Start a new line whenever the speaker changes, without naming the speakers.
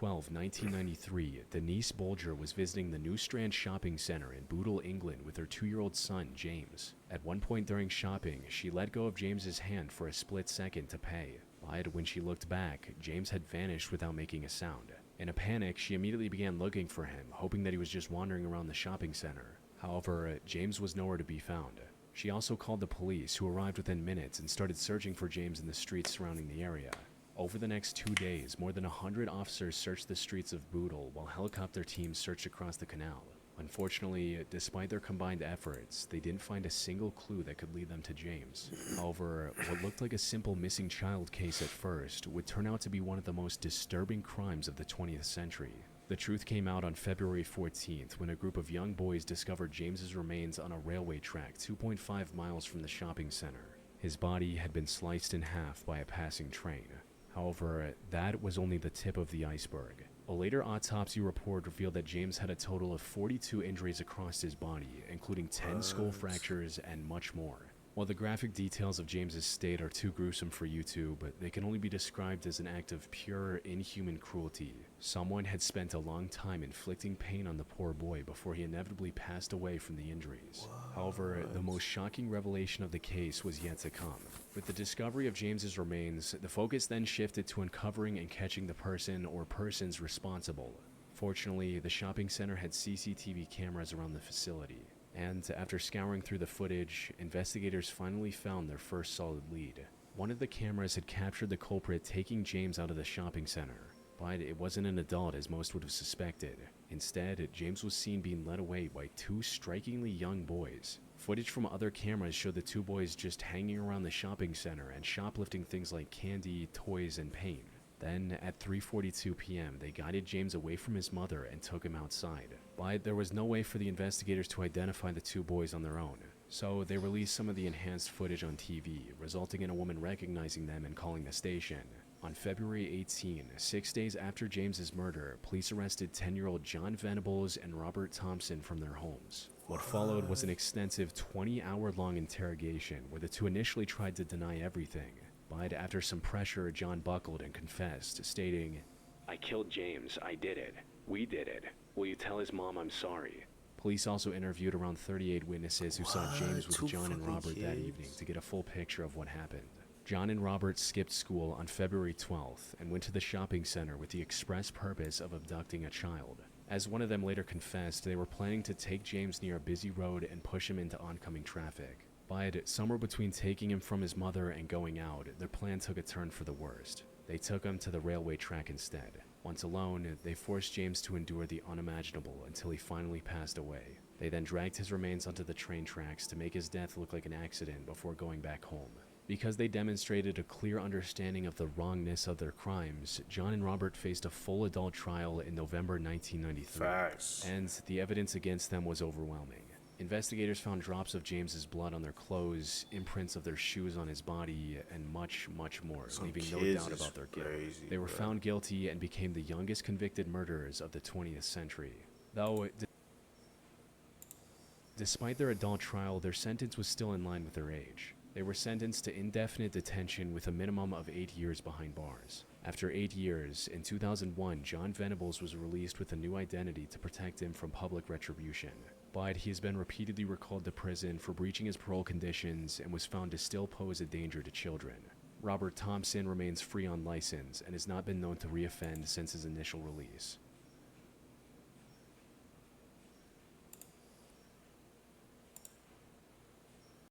1993, Denise Bolger was visiting the New Strand Shopping Centre in Bootle, England with her 2-year-old son, James. At one point during shopping, she let go of James's hand for a split second to pay, but when she looked back, James had vanished without making a sound. In a panic, she immediately began looking for him, hoping that he was just wandering around the shopping center. However, James was nowhere to be found. She also called the police, who arrived within minutes and started searching for James in the streets surrounding the area. Over the next 2 days, more than 100 officers searched the streets of Bootle while helicopter teams searched across the canal. Unfortunately, despite their combined efforts, they didn't find a single clue that could lead them to James. However, what looked like a simple missing child case at first would turn out to be one of the most disturbing crimes of the 20th century. The truth came out on February 14th when a group of young boys discovered James's remains on a railway track 2.5 miles from the shopping center. His body had been sliced in half by a passing train. However, that was only the tip of the iceberg. A later autopsy report revealed that James had a total of 42 injuries across his body, including 10 skull fractures and much more. While the graphic details of James's state are too gruesome for YouTube, they can only be described as an act of pure, inhuman cruelty. Someone had spent a long time inflicting pain on the poor boy before he inevitably passed away from the injuries. However, the most shocking revelation of the case was yet to come. With the discovery of James's remains, the focus then shifted to uncovering and catching the person or persons responsible. Fortunately, the shopping center had CCTV cameras around the facility. And after scouring through the footage, investigators finally found their first solid lead. One of the cameras had captured the culprit taking James out of the shopping center, but it wasn't an adult as most would have suspected. Instead, James was seen being led away by 2 strikingly young boys. Footage from other cameras showed the 2 boys just hanging around the shopping center and shoplifting things like candy, toys, and paint. Then, at 3:42 p.m., they guided James away from his mother and took him outside. But there was no way for the investigators to identify the 2 boys on their own, so they released some of the enhanced footage on TV, resulting in a woman recognizing them and calling the station. On February 18, 6 days after James's murder, police arrested 10-year-old John Venables and Robert Thompson from their homes. What followed was an extensive 20-hour-long interrogation where the 2 initially tried to deny everything. But after some pressure, John buckled and confessed, stating, "I killed James. I did it. We did it. Will you tell his mom I'm sorry?" Police also interviewed around 38 witnesses who saw James with John and Robert that evening to get a full picture of what happened. John and Robert skipped school on February 12th and went to the shopping center with the express purpose of abducting a child. As one of them later confessed, they were planning to take James near a busy road and push him into oncoming traffic. But somewhere between taking him from his mother and going out, their plan took a turn for the worst. They took him to the railway track instead. Once alone, they forced James to endure the unimaginable until he finally passed away. They then dragged his remains onto the train tracks to make his death look like an accident before going back home. Because they demonstrated a clear understanding of the wrongness of their crimes, John and Robert faced a full adult trial in November 1993.
Facts.
And the evidence against them was overwhelming. Investigators found drops of James's blood on their clothes, imprints of their shoes on his body, and much, much more, leaving no doubt about their guilt. They were found guilty and became the youngest convicted murderers of the 20th century. Though, despite their adult trial, their sentence was still in line with their age. They were sentenced to indefinite detention with a minimum of 8 years behind bars. After 8 years, in 2001, John Venables was released with a new identity to protect him from public retribution. But he has been repeatedly recalled to prison for breaching his parole conditions and was found to still pose a danger to children. Robert Thompson remains free on license and has not been known to reoffend since his initial release.